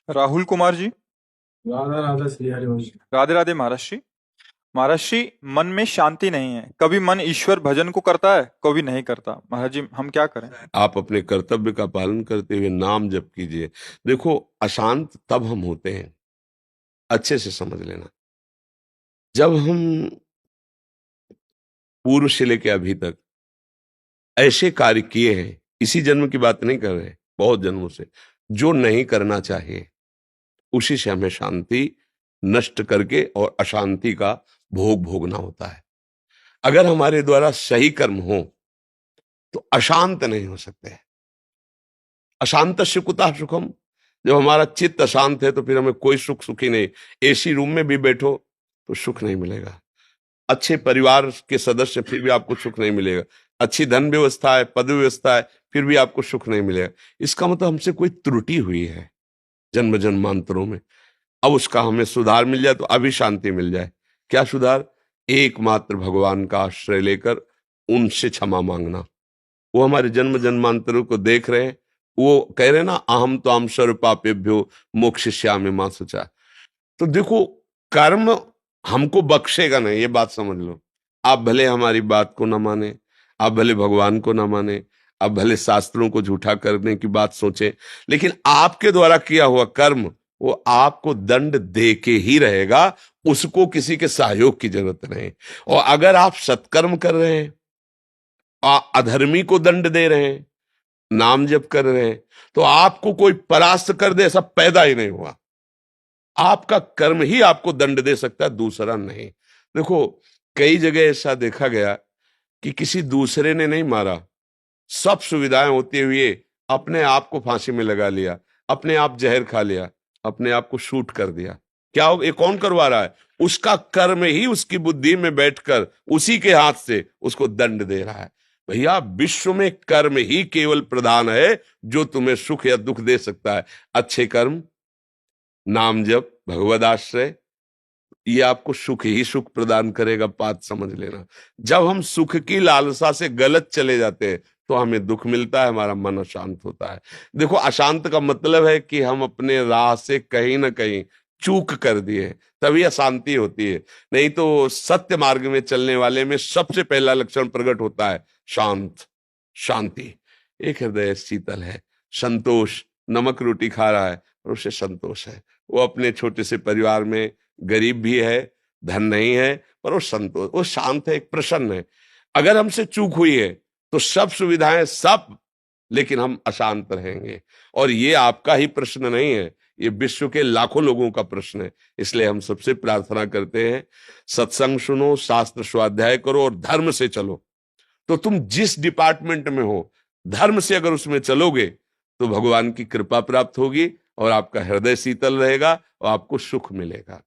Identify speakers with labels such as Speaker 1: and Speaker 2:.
Speaker 1: राहुल कुमार जी।
Speaker 2: राधा राधा श्री हरिवंश।
Speaker 1: राधे राधे महाराज जी। महाराज जी, मन में शांति नहीं है। कभी मन ईश्वर भजन को करता है, कभी नहीं करता। महाराज जी, हम क्या करें?
Speaker 3: आप अपने कर्तव्य का पालन करते हुए नाम जप कीजिए। देखो, अशांत तब हम होते हैं, अच्छे से समझ लेना, जब हम पूर्व से लेकर अभी तक ऐसे कार्य किए हैं, इसी जन्म की बात नहीं कर रहे, बहुत जन्मों से, जो नहीं करना चाहिए, उसी से हमें शांति नष्ट करके और अशांति का भोग भोगना होता है। अगर हमारे द्वारा सही कर्म हो तो अशांत नहीं हो सकते। अशांत कुतः सुखम। जब हमारा चित्त अशांत है तो फिर हमें कोई सुखी नहीं। एसी रूम में भी बैठो तो सुख नहीं मिलेगा। अच्छे परिवार के सदस्य, फिर भी आपको सुख नहीं मिलेगा। अच्छी धन व्यवस्था है, पद व्यवस्था है, फिर भी आपको सुख नहीं मिलेगा। इसका मतलब हमसे कोई त्रुटि हुई है जन्म जन्मांतरों में। अब उसका हमें सुधार मिल जाए तो अभी शांति मिल जाए। क्या सुधार? एकमात्र भगवान का आश्रय लेकर उनसे क्षमा मांगना। वो हमारे जन्म जन्मांतरों को देख रहे हैं। वो कह रहे हैं ना, अहम तो हम सर्व पापेभ्यो मोक्षयिष्यामि मां शुचा। तो देखो, कर्म हमको बख्शेगा नहीं, ये बात समझ लो। आप भले हमारी बात को ना माने, आप भले भगवान को ना माने, आप भले शास्त्रों को झूठा करने की बात सोचें, लेकिन आपके द्वारा किया हुआ कर्म वो आपको दंड दे के ही रहेगा। उसको किसी के सहयोग की जरूरत नहीं। और अगर आप सत्कर्म कर रहे हैं, अधर्मी को दंड दे रहे हैं, नाम जप कर रहे हैं, तो आपको कोई परास्त कर दे ऐसा पैदा ही नहीं हुआ। आपका कर्म ही आपको दंड दे सकता है, दूसरा नहीं। देखो, कई जगह ऐसा देखा गया कि किसी दूसरे ने नहीं मारा, सब सुविधाएं होते हुए अपने आप को फांसी में लगा लिया, अपने आप जहर खा लिया, अपने आप को शूट कर दिया। क्या ये कौन करवा रहा है? उसका कर्म ही उसकी बुद्धि में बैठकर उसी के हाथ से उसको दंड दे रहा है। भैया, विश्व में कर्म ही केवल प्रधान है जो तुम्हें सुख या दुख दे सकता है। अच्छे कर्म, नाम जप, भगवद आश्रय, ये आपको सुख ही सुख प्रदान करेगा। बात समझ लेना। जब हम सुख की लालसा से गलत चले जाते हैं तो हमें दुख मिलता है, हमारा मन अशांत होता है। देखो, अशांत का मतलब है कि हम अपने राह से कहीं ना कहीं चूक कर दिए, तभी अशांति होती है। नहीं तो सत्य मार्ग में चलने वाले में सबसे पहला लक्षण प्रकट होता है शांत, शांति। एक हृदय शीतल है, संतोष। नमक रोटी खा रहा है और उसे संतोष है। वो अपने छोटे से परिवार में गरीब भी है, धन नहीं है, पर वो संतोष, वो शांत है, एक प्रसन्न है। अगर हमसे चूक हुई है तो सब सुविधाएं सब, लेकिन हम अशांत रहेंगे। और ये आपका ही प्रश्न नहीं है, ये विश्व के लाखों लोगों का प्रश्न है। इसलिए हम सबसे प्रार्थना करते हैं, सत्संग सुनो, शास्त्र स्वाध्याय करो और धर्म से चलो। तो तुम जिस डिपार्टमेंट में हो, धर्म से अगर उसमें चलोगे तो भगवान की कृपा प्राप्त होगी और आपका हृदय शीतल रहेगा और आपको सुख मिलेगा।